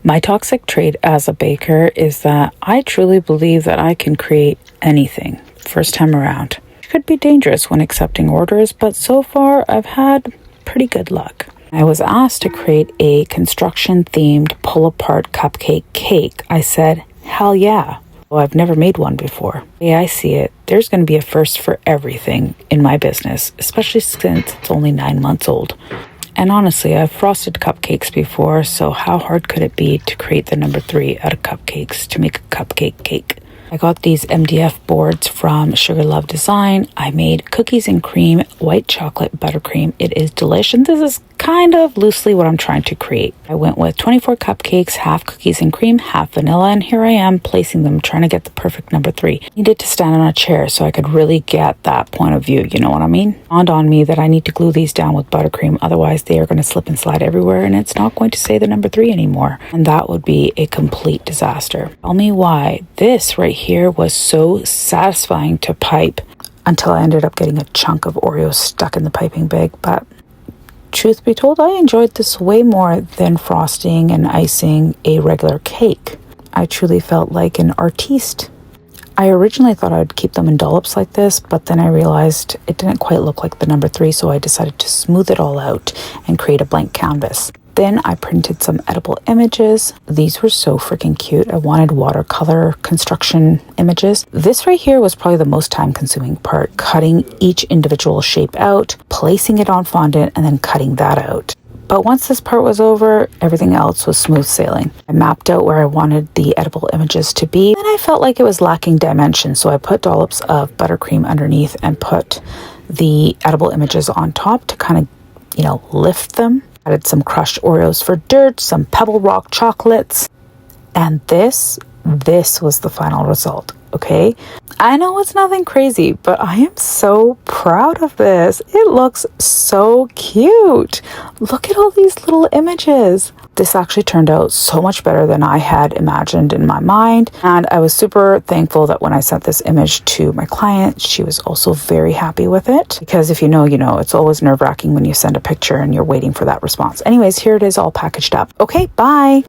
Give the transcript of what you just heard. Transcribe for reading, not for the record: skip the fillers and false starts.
My toxic trait as a baker is that I truly believe that I can create anything first time around. It could be dangerous when accepting orders, but so far I've had pretty good luck. I was asked to create a construction-themed pull-apart cupcake cake. I said, hell yeah. Well, I've never made one before. The way I see it, there's going to be a first for everything in my business, especially since it's only 9 months old. And honestly, I've frosted cupcakes before, so how hard could it be to create the number 3 out of cupcakes to make a cupcake cake? I got these MDF boards from Sugar Love Design. I made cookies and cream, white chocolate buttercream. It is delicious. This is kind of loosely what I'm trying to create. I went with 24 cupcakes, half cookies and cream, half vanilla, and here I am placing them, trying to get the perfect number 3. I needed to stand on a chair so I could really get that point of view, you know what I mean? It dawned on me that I need to glue these down with buttercream, otherwise they are going to slip and slide everywhere and it's not going to say the number 3 anymore. And that would be a complete disaster. Tell me why this right here was so satisfying to pipe until I ended up getting a chunk of Oreos stuck in the piping bag, but truth be told, I enjoyed this way more than frosting and icing a regular cake. I truly felt like an artiste. I originally thought I would keep them in dollops like this, but then I realized it didn't quite look like the number 3, so I decided to smooth it all out and create a blank canvas. Then I printed some edible images. These were so freaking cute. I wanted watercolor construction images. This right here was probably the most time-consuming part, cutting each individual shape out, placing it on fondant, and then cutting that out. But once this part was over, everything else was smooth sailing. I mapped out where I wanted the edible images to be, and I felt like it was lacking dimension, so I put dollops of buttercream underneath and put the edible images on top to kind of, lift them. Added some crushed Oreos for dirt, some Pebble Rock chocolates, and this was the final result, okay? I know it's nothing crazy, but I am so proud of this. It looks so cute. Look at all these little images. This actually turned out so much better than I had imagined in my mind, and I was super thankful that when I sent this image to my client, she was also very happy with it, because if you know, it's always nerve-wracking when you send a picture and you're waiting for that response. Anyways, here it is all packaged up. Okay, bye!